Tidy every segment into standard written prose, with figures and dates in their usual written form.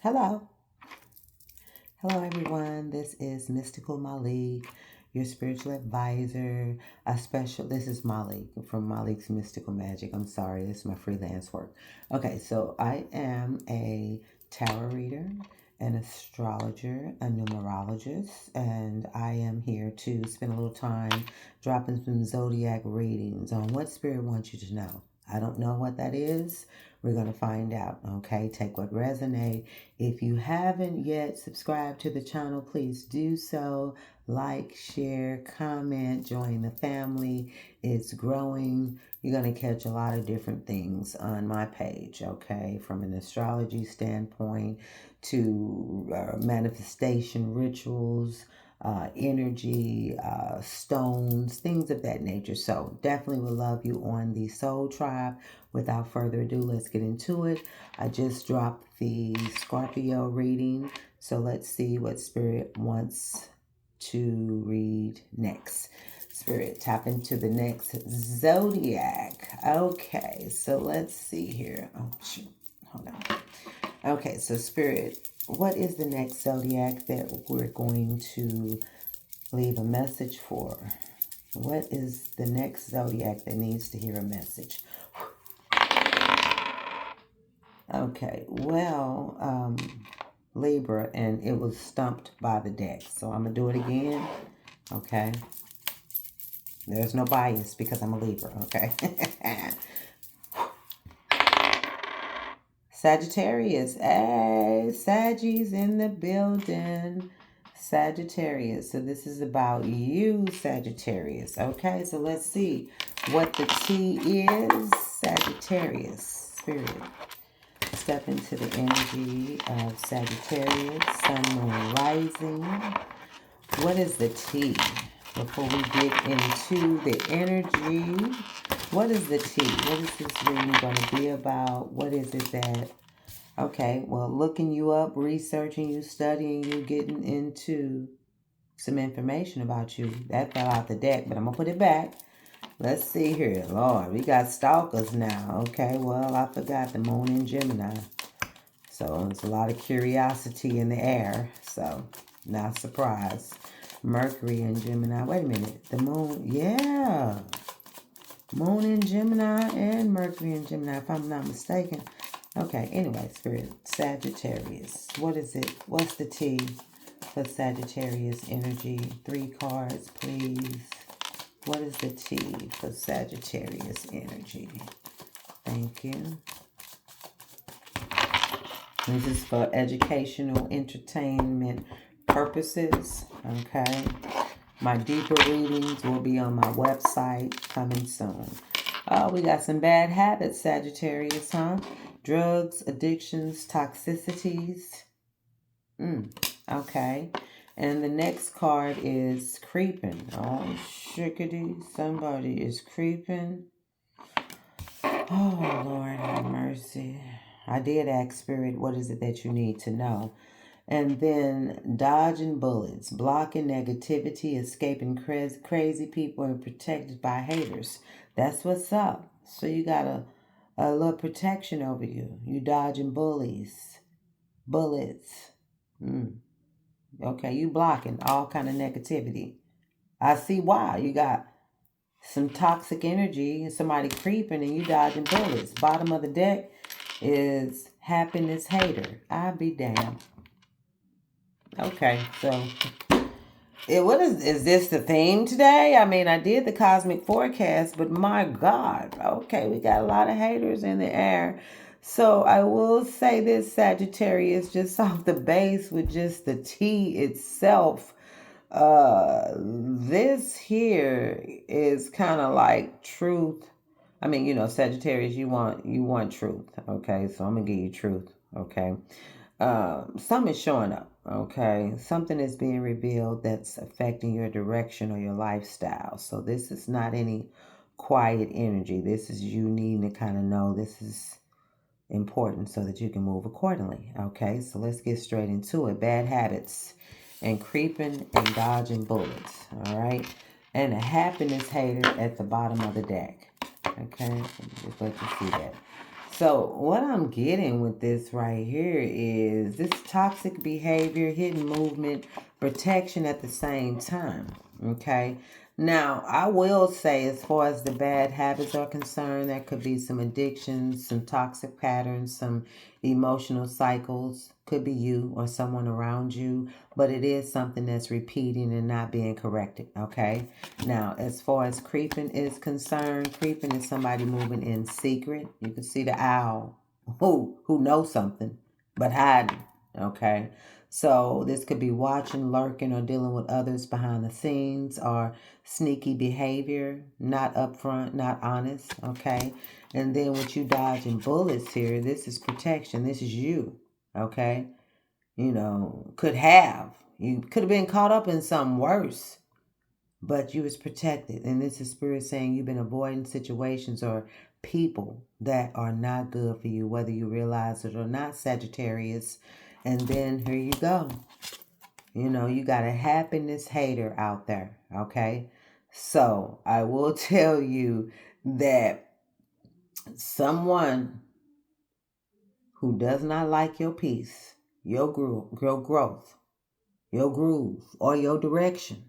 Hello. Hello, everyone. This is Mystical Malik, your spiritual advisor. This is Malik from Malik's Mystical Magic. I'm sorry, this is my freelance work. Okay, so I am a tarot reader, an astrologer, a numerologist, and I am here to spend a little time dropping some zodiac readings on what Spirit wants you to know. I don't know what that is. We're going to find out, okay? Take what resonates. If you haven't yet subscribed to the channel, please do so. Like, share, comment, join the family. It's growing. You're going to catch a lot of different things on my page, okay? From an astrology standpoint to manifestation rituals, energy, stones, things of that nature. So definitely would love you on the Soul Tribe. Without further ado, let's get into it. I just dropped the Scorpio reading, so let's see what Spirit wants to read next. Spirit, tap into the next zodiac. Okay, so let's see here. Oh, shoot. Hold on. Okay, so Spirit, what is the next zodiac that we're going to leave a message for? What is the next zodiac that needs to hear a message? Okay, well, Libra, and it was stumped by the deck. So I'm going to do it again. Okay. There's no bias because I'm a Libra. Okay. Sagittarius. Hey, Saggies in the building. Sagittarius. So this is about you, Sagittarius. Okay, so let's see what the T is. Sagittarius. Spirit. Step into the energy of Sagittarius, Sun, Moon, Rising. What is the T? Before we get into the energy, what is the T? What is this reading going to be about? What is it that... Okay, well, looking you up, researching you, studying you, getting into some information about you. That fell out the deck, but I'm going to put it back. Let's see here. Lord, we got stalkers now. Okay, well, I forgot the moon in Gemini. So there's a lot of curiosity in the air. So, not surprised. Mercury in Gemini. Wait a minute. The moon, yeah. Moon in Gemini and Mercury in Gemini, if I'm not mistaken. Okay, anyway, Spirit. Sagittarius. What is it? What's the T for Sagittarius energy? 3 cards, please. What is the T for Sagittarius energy? Thank you. This is for educational, entertainment purposes. Okay. My deeper readings will be on my website coming soon. We got some bad habits, Sagittarius, huh? Drugs, addictions, toxicities. Okay. And the next card is creeping. Oh, shickety. Somebody is creeping. Oh, Lord have mercy. I did ask Spirit, what is it that you need to know? And then dodging bullets, blocking negativity, escaping crazy people, and protected by haters. That's what's up. So you got a little protection over you. You dodging bullets. Okay, you blocking all kind of negativity. I see why. You got some toxic energy and somebody creeping and you dodging bullets. Bottom of the deck is happiness hater. I'll be damned. Okay, so what is this the theme today? I mean, I did the cosmic forecast, but my God. Okay, we got a lot of haters in the air. So I will say this, Sagittarius, just off the base with just the T itself. This here is kind of like truth. I mean, you know, Sagittarius, you want truth. Okay, so I'm gonna give you truth. Okay, something is showing up. Okay, something is being revealed that's affecting your direction or your lifestyle. So this is not any quiet energy. This is you needing to kind of know this is important so that you can move accordingly. Okay, so let's get straight into it. Bad habits and creeping and dodging bullets. All right, and a happiness hater at the bottom of the deck. Okay, just let you see that. So what I'm getting with this right here is this toxic behavior, hidden movement, protection at the same time. Okay. Now, I will say, as far as the bad habits are concerned, there could be some addictions, some toxic patterns, some emotional cycles. Could be you or someone around you, but it is something that's repeating and not being corrected. Okay. Now, as far as creeping is concerned, creeping is somebody moving in secret. You can see the owl who knows something but hiding. Okay. So this could be watching, lurking, or dealing with others behind the scenes, or sneaky behavior, not upfront, not honest. Okay. And then with you dodging bullets here, this is protection. This is you. Okay. You know, you could have been caught up in something worse, but you was protected. And this is spirit saying you've been avoiding situations or people that are not good for you, whether you realize it or not, Sagittarius. And then here you go. You know, you got a happiness hater out there, okay? So I will tell you that someone who does not like your peace, your growth, your groove, or your direction,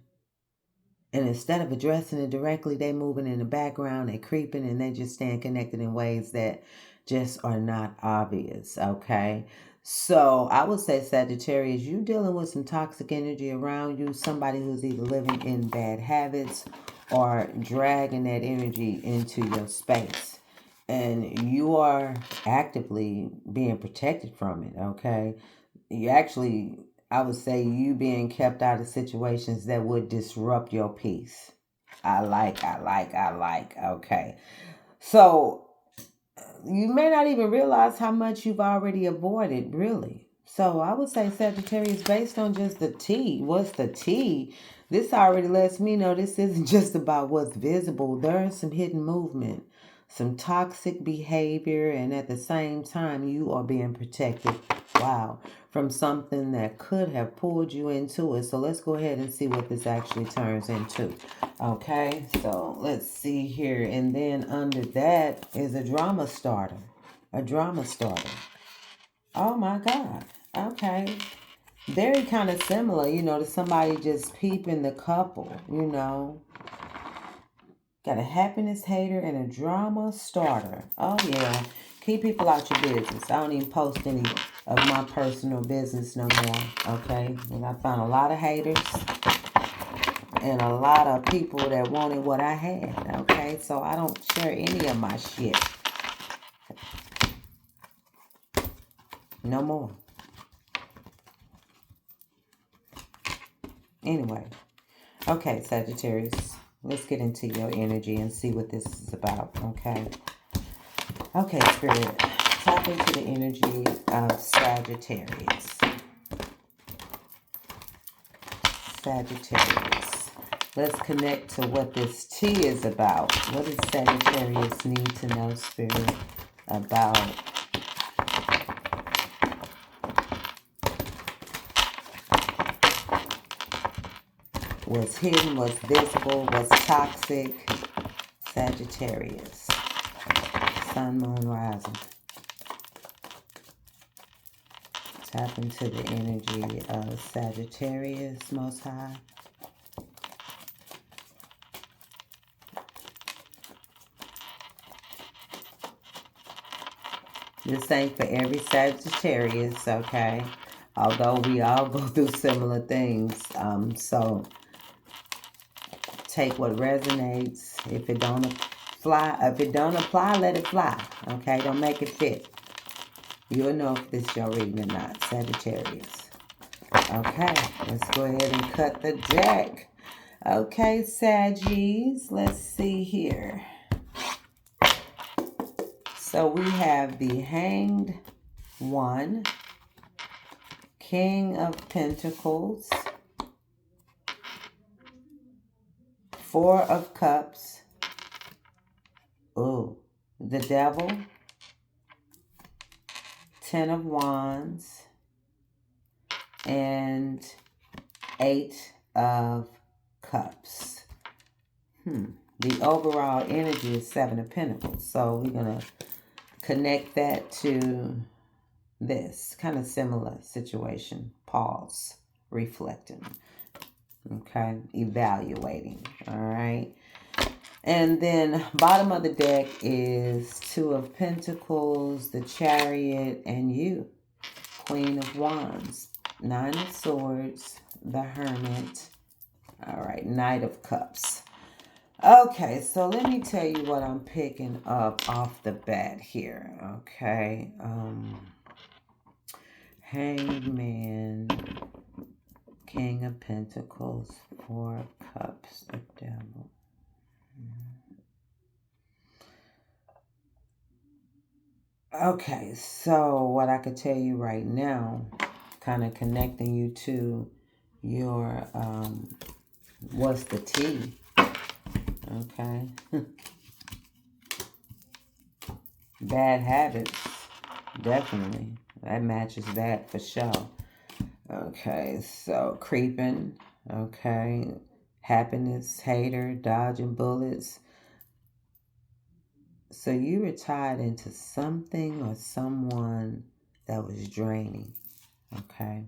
and instead of addressing it directly, they moving in the background, they creeping, and they just staying connected in ways that just are not obvious, okay? So I would say, Sagittarius, you dealing with some toxic energy around you, somebody who's either living in bad habits or dragging that energy into your space. And you are actively being protected from it, okay? You actually, I would say, you being kept out of situations that would disrupt your peace. I like. Okay. So you may not even realize how much you've already avoided, really. So I would say, Sagittarius, based on just the tea. What's the tea? This already lets me know this isn't just about what's visible. There is some hidden movement, some toxic behavior, and at the same time, you are being protected. Wow. From something that could have pulled you into it. So let's go ahead and see what this actually turns into. Okay, so let's see here. And then under that is a drama starter. A drama starter. Oh my God. Okay. Very kind of similar, to somebody just peeping the couple, Got a happiness hater and a drama starter. Oh, yeah. Keep people out your business. I don't even post any of my personal business no more, okay? And I found a lot of haters and a lot of people that wanted what I had, okay? So I don't share any of my shit. No more. Anyway. Okay, Sagittarius. Let's get into your energy and see what this is about, okay? Okay, Spirit. Tap into the energy of Sagittarius. Sagittarius. Let's connect to what this tea is about. What does Sagittarius need to know, Spirit, about what's hidden, what's visible, what's toxic? Sagittarius. Sun, moon, rising. Tap into the energy of Sagittarius, Most High. This ain't for every Sagittarius, okay? Although we all go through similar things. So take what resonates. If it don't apply, let it fly. Okay? Don't make it fit. You'll know if this is your reading or not, Sagittarius. Okay, let's go ahead and cut the deck. Okay, Saggies, let's see here. So we have the Hanged One, King of Pentacles, Four of Cups, the Devil, Ten of Wands, and Eight of Cups. The overall energy is Seven of Pentacles. So we're going to connect that to this kind of similar situation. Pause, reflecting, okay, evaluating. All right. And then bottom of the deck is Two of Pentacles, the Chariot, and you. Queen of Wands, Nine of Swords, the Hermit. All right, Knight of Cups. Okay, so let me tell you what I'm picking up off the bat here. Okay. Hangman, King of Pentacles, Four of Cups, the Devil. Okay, so what I could tell you right now, kind of connecting you to your, what's the T? Okay. Bad habits, definitely. That matches that for sure. Okay, so creeping, okay. Happiness, hater, dodging bullets. So you were tied into something or someone that was draining, okay?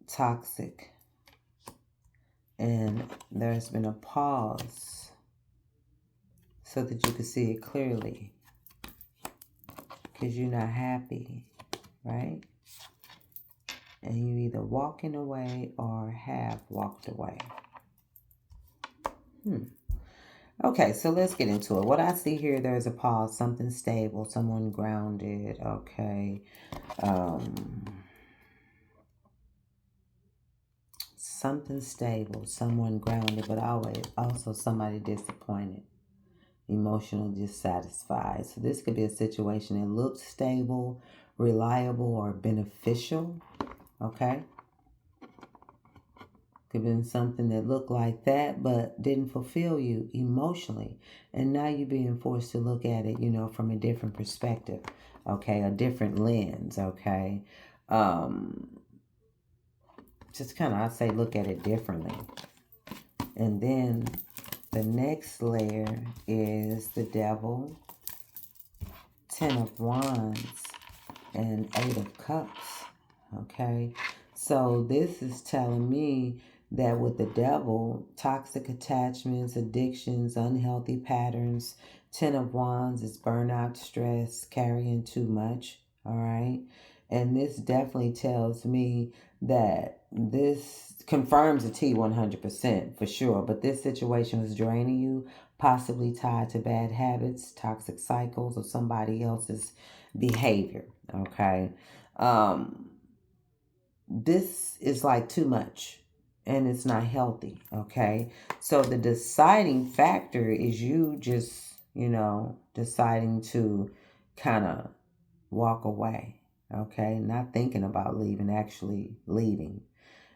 Toxic. And there's been a pause so that you can see it clearly because you're not happy, right? And you either walking away or have walked away. Okay, so let's get into it. What I see here, there's a pause, something stable, someone grounded, okay. Something stable, someone grounded, but always also somebody disappointed, emotionally dissatisfied. So this could be a situation that looks stable, reliable, or beneficial, okay. Could have been something that looked like that, but didn't fulfill you emotionally. And now you're being forced to look at it, from a different perspective, okay? A different lens, okay? Just kind of, I'd say, look at it differently. And then the next layer is the Devil, Ten of Wands, and Eight of Cups, okay? So this is telling me that with the Devil, toxic attachments, addictions, unhealthy patterns. Ten of Wands is burnout, stress, carrying too much, all right? And this definitely tells me that this confirms the T 100% for sure, but this situation was draining you, possibly tied to bad habits, toxic cycles, or somebody else's behavior, okay? This is like too much and it's not healthy, okay? So the deciding factor is you just, deciding to kind of walk away, okay? Not thinking about leaving, actually leaving.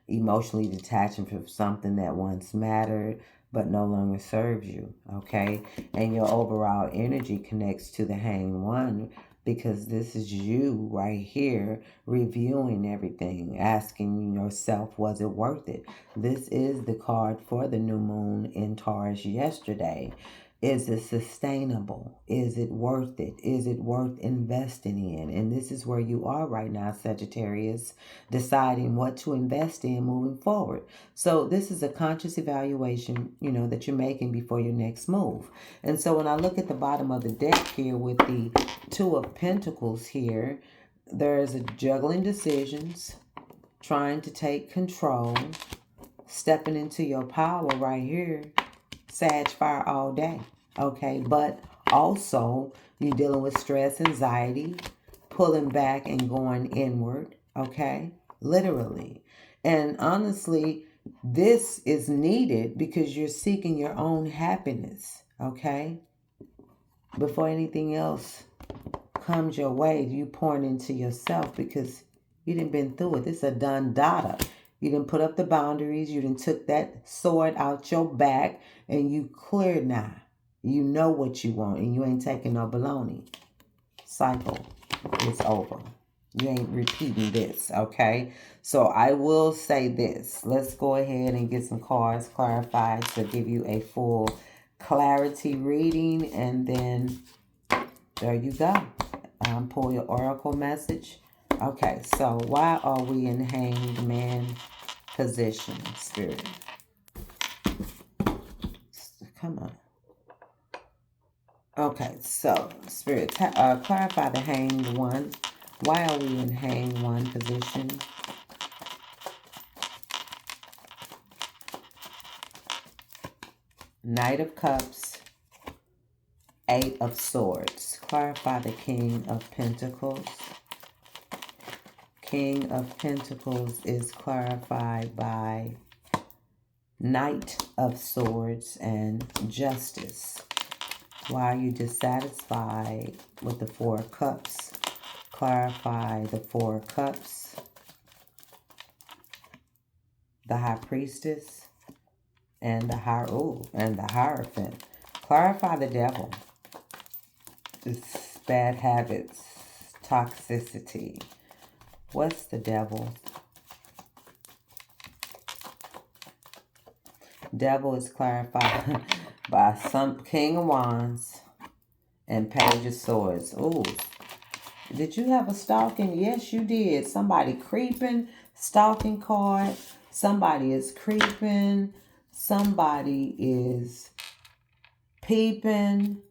Emotionally detaching from something that once mattered but no longer serves you, okay? And your overall energy connects to the Hanged One, because this is you right here reviewing everything, asking yourself, was it worth it? This is the card for the new moon in Taurus yesterday. Is it sustainable? Is it worth it? Is it worth investing in? And this is where you are right now, Sagittarius, deciding what to invest in moving forward. So this is a conscious evaluation, that you're making before your next move. And so when I look at the bottom of the deck here with the Two of Pentacles here, there's a juggling decisions, trying to take control, stepping into your power right here. Sag fire all day, okay? But also, you're dealing with stress, anxiety, pulling back and going inward, okay? Literally. And honestly, this is needed because you're seeking your own happiness, okay? Before anything else comes your way, you pouring into yourself because you done been through it. This is a done data. You done put up the boundaries. You done took that sword out your back and you clear now. You know what you want and you ain't taking no baloney. Cycle is over. You ain't repeating this, okay? So I will say this. Let's go ahead and get some cards clarified to give you a full clarity reading, and then there you go. Pull your oracle message. Okay, so why are we in Hanged Man position, Spirit? Come on. Okay, so Spirit, clarify the Hanged One. Why are we in Hanged One position? Knight of Cups, Eight of Swords. Clarify the King of Pentacles. King of Pentacles is clarified by Knight of Swords and Justice. Why are you dissatisfied with the Four of Cups? Clarify the Four of Cups. The High Priestess and the Hierophant. Clarify the Devil. It's bad habits, toxicity. What's the Devil? Devil is clarified by some King of Wands and Page of Swords. Ooh. Did you have a stalking? Yes, you did. Somebody creeping, stalking card. Somebody is creeping. Somebody is peeping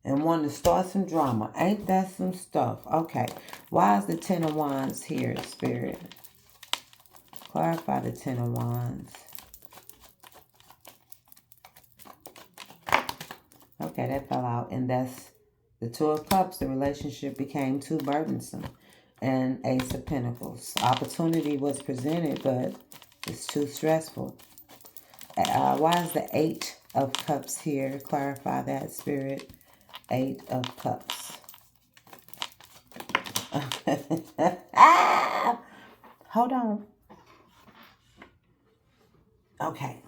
and wanting to start some drama. Ain't that some stuff? Okay. Why is the Ten of Wands here, Spirit? Clarify the Ten of Wands. Okay, that fell out. And that's the Two of Cups. The relationship became too burdensome. And Ace of Pentacles. Opportunity was presented, but it's too stressful. Why is the Eight of Cups here? Clarify that, Spirit. Eight of Cups. Hold on. Okay.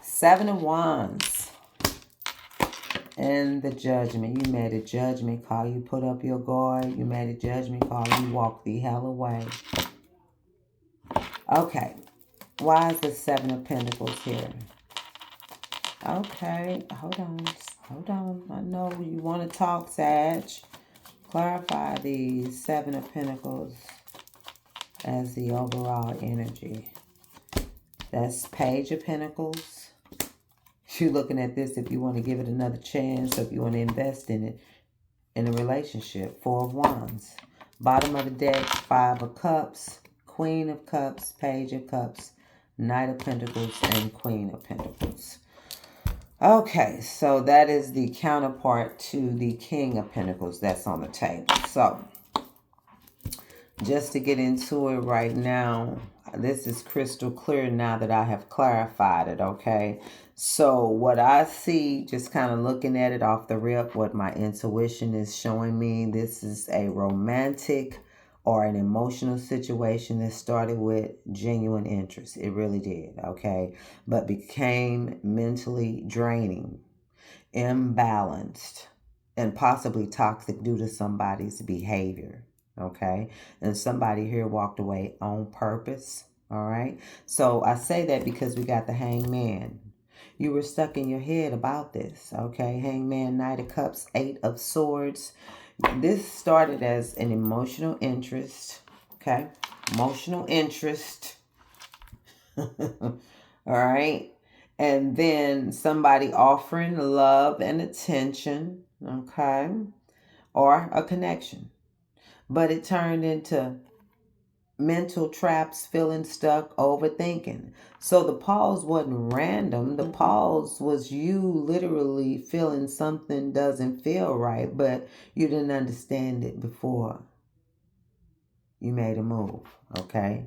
Seven of Wands. And the Judgment. You made a judgment call. You put up your guard. You made a judgment call. You walked the hell away. Okay. Why is the Seven of Pentacles here? Okay. Hold on. Hold on. I know you want to talk, Sag. Clarify the Seven of Pentacles as the overall energy. That's Page of Pentacles. You're looking at this if you want to give it another chance, if you want to invest in it, in a relationship. Four of Wands. Bottom of the deck, Five of Cups, Queen of Cups, Page of Cups, Knight of Pentacles, and Queen of Pentacles. Okay, so that is the counterpart to the King of Pentacles that's on the table. So, just to get into it right now, this is crystal clear now that I have clarified it, okay? So, what I see, just kind of looking at it off the rip, what my intuition is showing me, this is a romantic or an emotional situation that started with genuine interest. It really did, okay? But became mentally draining, imbalanced, and possibly toxic due to somebody's behavior, okay? And somebody here walked away on purpose, all right? So I say that because we got the Hangman. You were stuck in your head about this, okay? Hangman, Knight of Cups, Eight of Swords. This started as an emotional interest, okay? Emotional interest. All right? And then somebody offering love and attention, okay? Or a connection. But it turned into mental traps, feeling stuck, overthinking. So the pause wasn't random. The pause was you literally feeling something doesn't feel right, but you didn't understand it before you made a move, okay?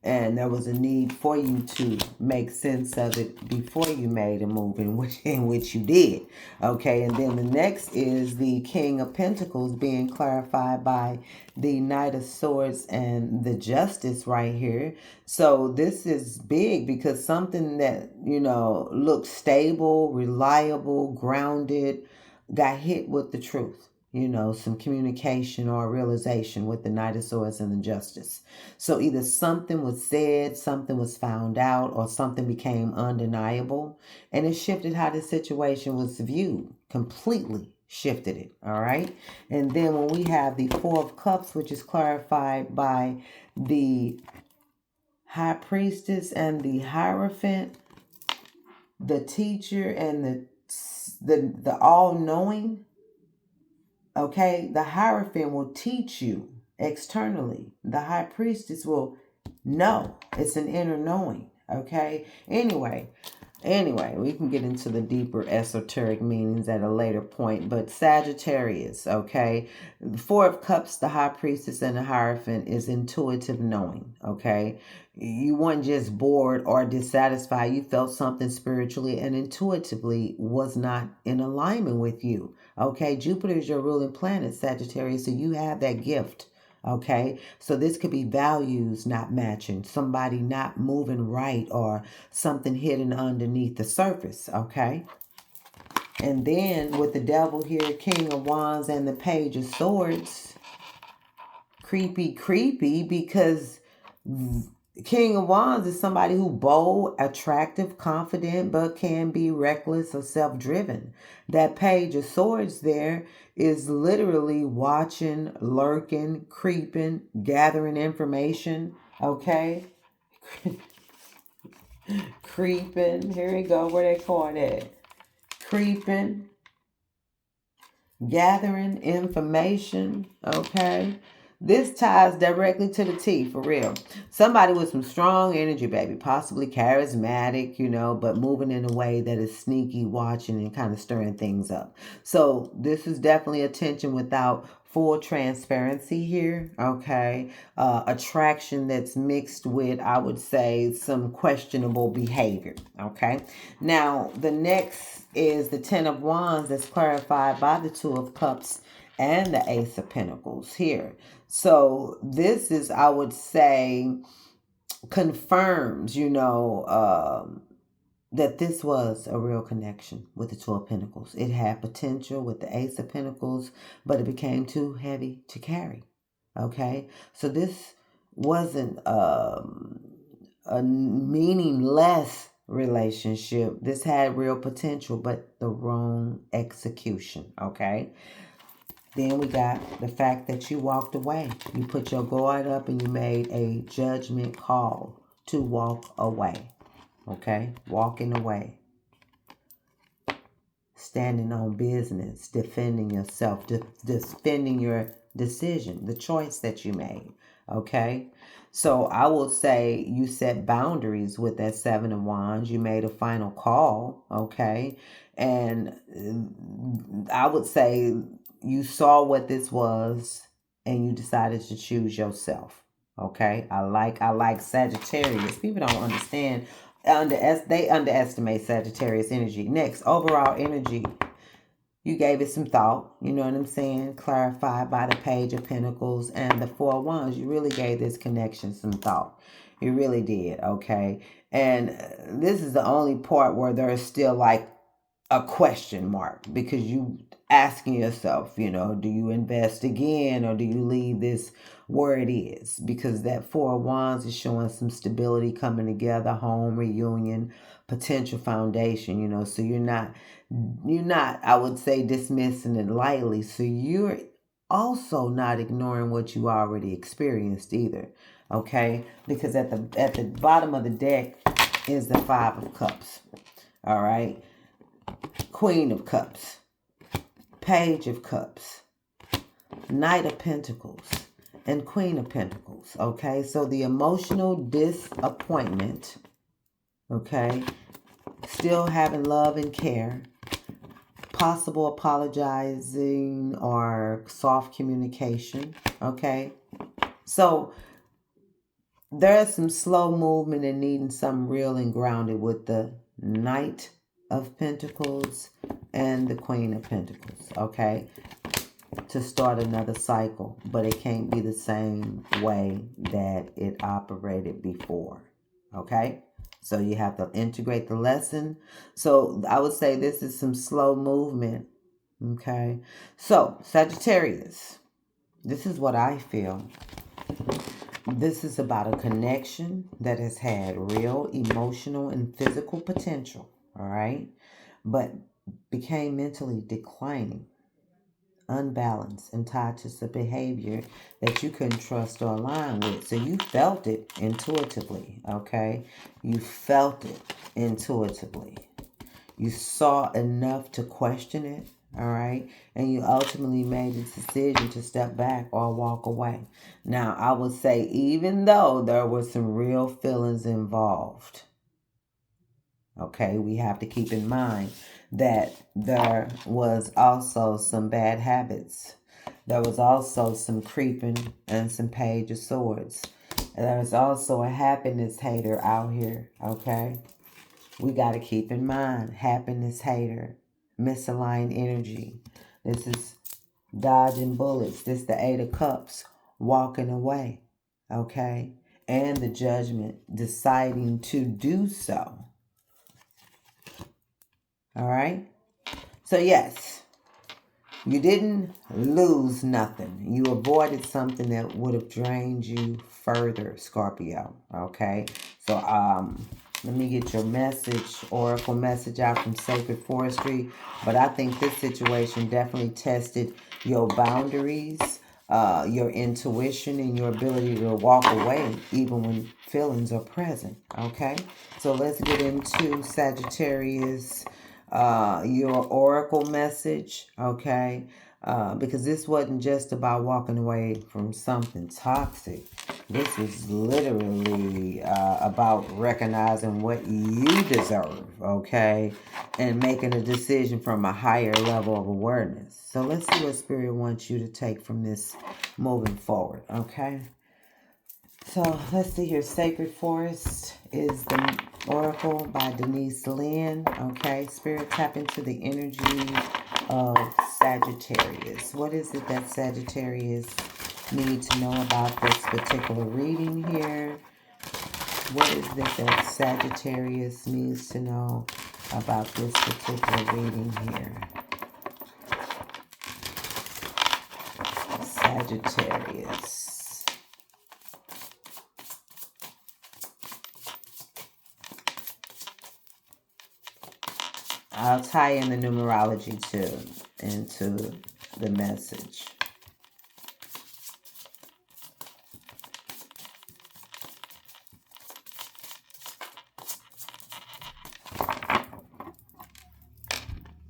And there was a need for you to make sense of it before you made a move, in which you did. Okay, and then the next is the King of Pentacles being clarified by the Knight of Swords and the Justice right here. So this is big because something that, you know, looked stable, reliable, grounded, got hit with the truth. some communication or realization with the Knight of Swords and the Justice. So either something was said, something was found out, or something became undeniable, and it shifted how the situation was viewed, completely shifted it, all right? And then when we have the Four of Cups, which is clarified by the High Priestess and the Hierophant, the teacher and the all-knowing, okay? The Hierophant will teach you externally. The High Priestess will know. It's an inner knowing, okay? Anyway, we can get into the deeper esoteric meanings at a later point, but Sagittarius, okay? The Four of Cups, the High Priestess, and the Hierophant is intuitive knowing, okay? You weren't just bored or dissatisfied. You felt something spiritually and intuitively was not in alignment with you, okay? Jupiter is your ruling planet, Sagittarius, so you have that gift. Okay, so this could be values not matching, somebody not moving right, or something hidden underneath the surface. Okay, and then with the Devil here, King of Wands, and the Page of Swords, creepy, because King of Wands is somebody who bold, attractive, confident, but can be reckless or self-driven. That Page of Swords there is literally watching, lurking, creeping, gathering information. Okay? Creeping. Here we go. Where they call it? Creeping. Gathering information. Okay? This ties directly to the T, for real. Somebody with some strong energy, baby. Possibly charismatic, but moving in a way that is sneaky, watching, and kind of stirring things up. So this is definitely attention without full transparency here, okay? Attraction that's mixed with, I would say, some questionable behavior, okay? Now, the next is the Ten of Wands that's clarified by the Two of Cups and the Ace of Pentacles here. So this is, I would say, confirms, that this was a real connection with the Two of Pentacles. It had potential with the Ace of Pentacles, but it became too heavy to carry. Okay? So this wasn't a meaningless relationship. This had real potential, but the wrong execution. Okay? Then we got the fact that you walked away. You put your guard up and you made a judgment call to walk away. Okay? Walking away. Standing on business. Defending yourself. Defending your decision. The choice that you made. Okay? So I will say you set boundaries with that Seven of Wands. You made a final call. Okay? And I would say you saw what this was and you decided to choose yourself. Okay? I like Sagittarius. People don't understand. They underestimate Sagittarius energy. Next, overall energy. You gave it some thought. You know what I'm saying? Clarified by the Page of Pentacles and the Four of Wands. You really gave this connection some thought. You really did. Okay? And this is the only part where there is still like a question mark, because you asking yourself, do you invest again or do you leave this where it is? Because that Four of Wands is showing some stability coming together, home reunion, potential foundation, so you're not, I would say, dismissing it lightly. So you're also not ignoring what you already experienced either. Okay? Because at the bottom of the deck is the Five of Cups. All right? Queen of Cups, Page of Cups, Knight of Pentacles, and Queen of Pentacles, okay? So the emotional disappointment, okay? Still having love and care, possible apologizing or soft communication, okay? So there's some slow movement and needing something real and grounded with the Knight of Pentacles and the Queen of Pentacles, okay, to start another cycle, but it can't be the same way that it operated before, okay? So you have to integrate the lesson. So I would say this is some slow movement Okay. So, Sagittarius, this is what I feel. This is about a connection that has had real emotional and physical potential, all right, but became mentally declining, unbalanced, and tied to some behavior that you couldn't trust or align with. So you felt it intuitively, okay? You felt it intuitively. You saw enough to question it, all right? And you ultimately made the decision to step back or walk away. Now, I would say, even though there were some real feelings involved, okay, we have to keep in mind that there was also some bad habits. There was also some creeping and some page of swords. And there's also a happiness hater out here, okay? We got to keep in mind, happiness hater, misaligned energy. This is dodging bullets. This is the Eight of Cups, walking away, okay? And the Judgment, deciding to do so. All right? So yes, you didn't lose nothing. You avoided something that would have drained you further, Scorpio. Okay? So let me get your message, oracle message out from Sacred Forestry. But I think this situation definitely tested your boundaries, your intuition, and your ability to walk away even when feelings are present. Okay? So let's get into Sagittarius, your oracle message, okay? Because this wasn't just about walking away from something toxic. This is literally about recognizing what you deserve, okay? And making a decision from a higher level of awareness. So let's see what Spirit wants you to take from this moving forward, okay? So let's see here. Sacred Forest is the Oracle by Denise Lynn. Okay, Spirit, tap into the energy of Sagittarius. What is it that Sagittarius need to know about this particular reading here? What is it that Sagittarius needs to know about this particular reading here? Sagittarius. I'll tie in the numerology too into the message.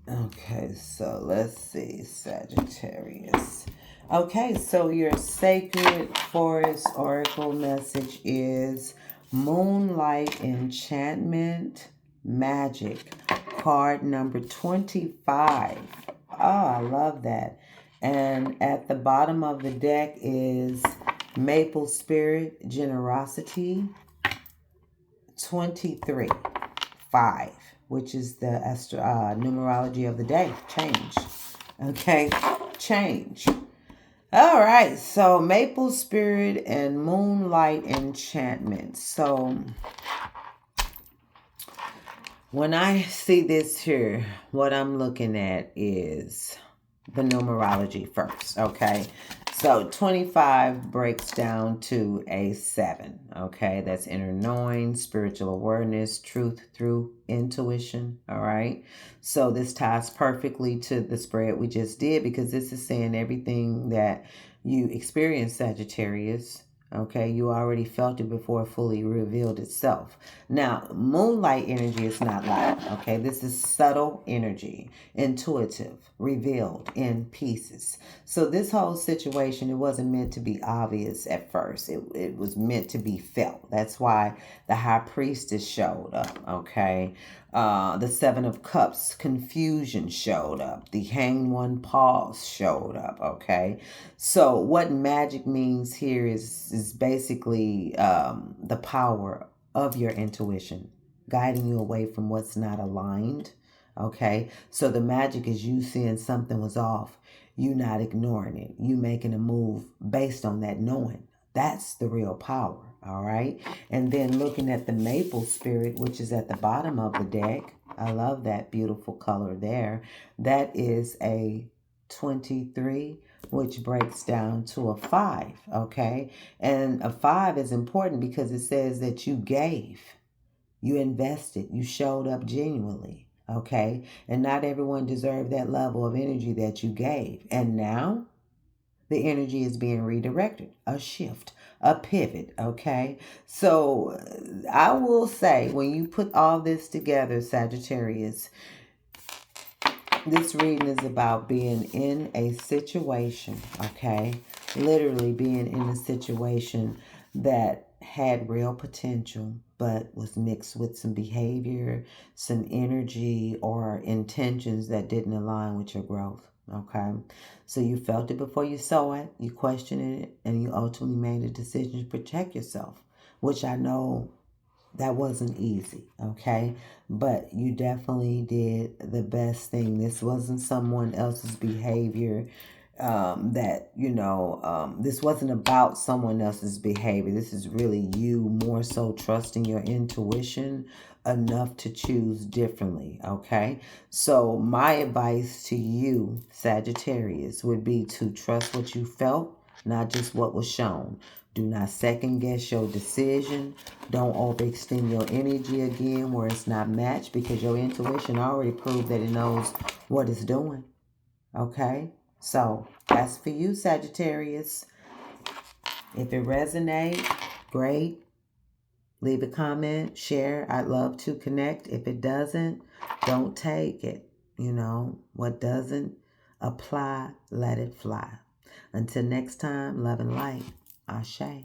Okay, so let's see, Sagittarius. Okay, so your Sacred Forest Oracle message is Moonlight Enchantment Magic, card number 25. Oh, I love that. And at the bottom of the deck is Maple Spirit Generosity 23, 5, which is the numerology of the day. Change. Okay, change. All right, so Maple Spirit and Moonlight Enchantment. So when I see this here, what I'm looking at is the numerology first, okay? So 25 breaks down to a 7, okay? That's inner knowing, spiritual awareness, truth through intuition, all right? So this ties perfectly to the spread we just did because this is saying everything that you experienced, Sagittarius. Okay, you already felt it before it fully revealed itself. Now, moonlight energy is not light. Okay, this is subtle energy, intuitive, revealed in pieces. So this whole situation, it wasn't meant to be obvious at first. It was meant to be felt. That's why the high priestess showed up. Okay, the Seven of Cups, confusion showed up. The Hanged One, pause showed up. Okay, so what magic means here is basically the power of your intuition, guiding you away from what's not aligned. Okay, so the magic is you seeing something was off, you not ignoring it, you making a move based on that knowing. That's the real power. All right, and then looking at the Maple Spirit, which is at the bottom of the deck. I love that beautiful color there. That is a 23, which breaks down to a 5, okay? And a 5 is important because it says that you gave, you invested, you showed up genuinely, okay? And not everyone deserved that level of energy that you gave. And now the energy is being redirected, a shift, a pivot, okay? So I will say, when you put all this together, Sagittarius, this reading is about being in a situation, okay? Literally being in a situation that had real potential, but was mixed with some behavior, some energy, or intentions that didn't align with your growth, okay? So you felt it before you saw it, you questioned it, and you ultimately made a decision to protect yourself, which I know that wasn't easy, okay? But you definitely did the best thing. This wasn't someone else's behavior this wasn't about someone else's behavior. This is really you more so trusting your intuition enough to choose differently, okay? So my advice to you, Sagittarius, would be to trust what you felt, not just what was shown. Do not second guess your decision. Don't overextend your energy again where it's not matched, because your intuition already proved that it knows what it's doing. Okay? So that's for you, Sagittarius. If it resonates, great. Leave a comment, share. I'd love to connect. If it doesn't, don't take it. What doesn't apply, let it fly. Until next time, love and light. Ashe.